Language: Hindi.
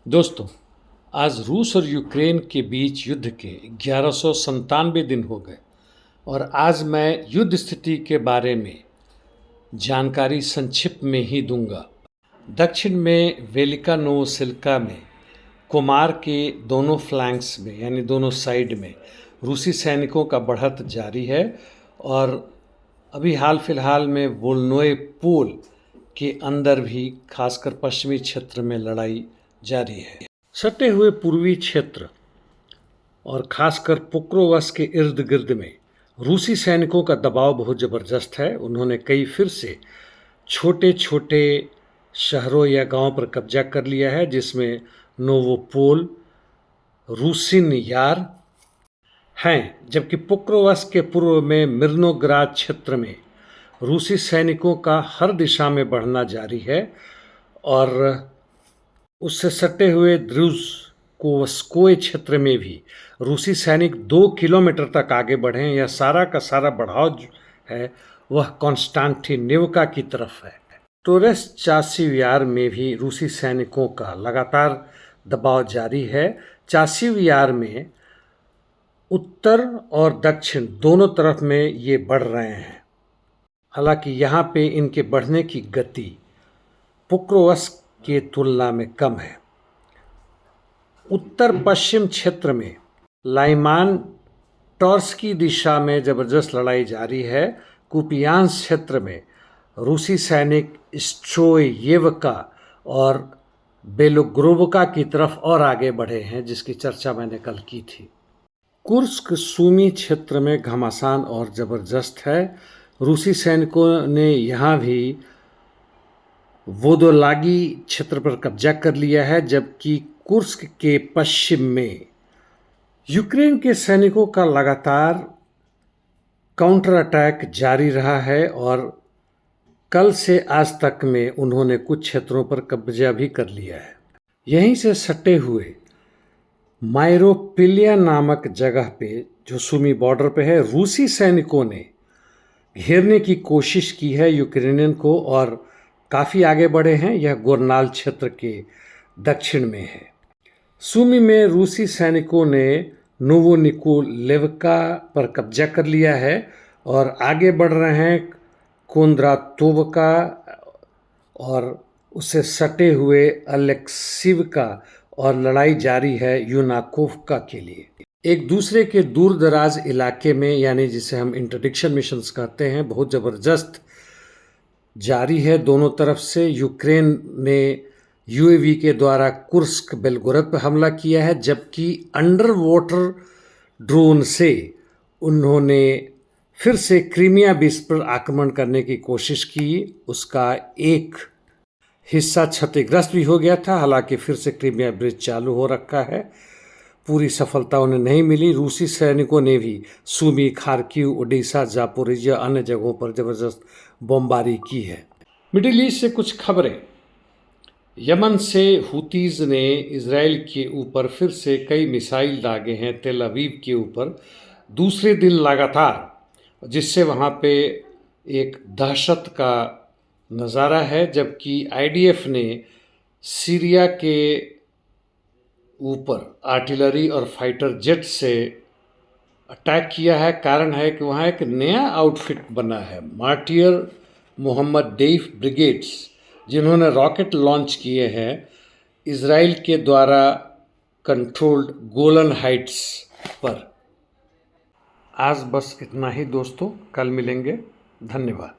दोस्तों, आज रूस और यूक्रेन के बीच युद्ध के 1197 दिन हो गए और आज मैं युद्ध स्थिति के बारे में जानकारी संक्षिप्त में ही दूंगा। दक्षिण में वेलिका नोवोसिल्का में कोमार के दोनों फ्लैंक्स में यानी दोनों साइड में रूसी सैनिकों का बढ़त जारी है और अभी हाल फिलहाल में वोल्नोए पोल के अंदर भी खासकर पश्चिमी क्षेत्र में लड़ाई जारी है। सटे हुए पूर्वी क्षेत्र और खासकर पोक्रोवस के इर्द गिर्द में रूसी सैनिकों का दबाव बहुत ज़बरदस्त है। उन्होंने कई फिर से छोटे छोटे शहरों या गांवों पर कब्जा कर लिया है, जिसमें नोवोपोल, रूसिन यार हैं, जबकि पोक्रोवस के पूर्व में मिर्नोग्राद क्षेत्र में रूसी सैनिकों का हर दिशा में बढ़ना जारी है और उससे सटे हुए द्रुजकोवस्कोय क्षेत्र में भी रूसी सैनिक 2 किलोमीटर तक आगे बढ़े हैं। यह सारा का सारा बढ़ाव जो है वह कॉन्स्टांटिनिवका की तरफ है। टोरेस चासिव में भी रूसी सैनिकों का लगातार दबाव जारी है। चासिव में उत्तर और दक्षिण दोनों तरफ में ये बढ़ रहे हैं। हालांकि यहाँ पे इनके बढ़ने की गति पोक्रोवस की तुलना में कम है। उत्तर पश्चिम क्षेत्र में लाइमान टॉर्स की दिशा में ज़बरदस्त लड़ाई जारी है। कुपियांस क्षेत्र में रूसी सैनिक स्ट्रोयेवका और बेलोग्रोवका की तरफ और आगे बढ़े हैं, जिसकी चर्चा मैंने कल की थी। कुर्स्क सूमी क्षेत्र में घमासान और ज़बरदस्त है। रूसी सैनिकों ने यहाँ भी वोदोलागी क्षेत्र पर कब्जा कर लिया है, जबकि कुर्स्क के पश्चिम में यूक्रेन के सैनिकों का लगातार काउंटर अटैक जारी रहा है और कल से आज तक में उन्होंने कुछ क्षेत्रों पर कब्जा भी कर लिया है। यहीं से सटे हुए मायरोपिलिया नामक जगह पे, जो सूमी बॉर्डर पे है, रूसी सैनिकों ने घेरने की कोशिश की है यूक्रेनियन को और काफ़ी आगे बढ़े हैं। यह गोरनाल क्षेत्र के दक्षिण में है। सूमी में रूसी सैनिकों ने नोवोनिकोलेवका पर कब्जा कर लिया है और आगे बढ़ रहे हैं कोंद्रातोवका और उससे सटे हुए अलेक्सीवका, और लड़ाई जारी है यूनाकोवका के लिए। एक दूसरे के दूर दराज इलाके में, यानी जिसे हम इंटरडिक्शन मिशंस कहते हैं, बहुत ज़बरदस्त जारी है दोनों तरफ से। यूक्रेन ने यूएवी के द्वारा कुर्स्क बेलगोरद पर हमला किया है, जबकि अंडर वाटर ड्रोन से उन्होंने फिर से क्रीमिया बीच पर आक्रमण करने की कोशिश की। उसका एक हिस्सा क्षतिग्रस्त भी हो गया था। हालांकि फिर से क्रीमिया ब्रिज चालू हो रखा है। पूरी सफलता उन्हें नहीं मिली। रूसी सैनिकों ने भी सूमी, खार्किव, ओडिशा, जापोरिजिया अन्य जगहों पर ज़बरदस्त बमबारी की है। मिडिल ईस्ट से कुछ खबरें। यमन से हुतीज़ ने इजराइल के ऊपर फिर से कई मिसाइल दागे हैं तेल अवीव के ऊपर दूसरे दिन लगातार, जिससे वहाँ पे एक दहशत का नज़ारा है। जबकि आईडीएफ ने सीरिया के ऊपर आर्टिलरी और फाइटर जेट से अटैक किया है। कारण है कि वहाँ एक नया आउटफिट बना है, मार्टियर मोहम्मद डेइफ ब्रिगेड्स, जिन्होंने रॉकेट लॉन्च किए हैं इजराइल के द्वारा कंट्रोल्ड गोलन हाइट्स पर। आज बस इतना ही दोस्तों, कल मिलेंगे। धन्यवाद।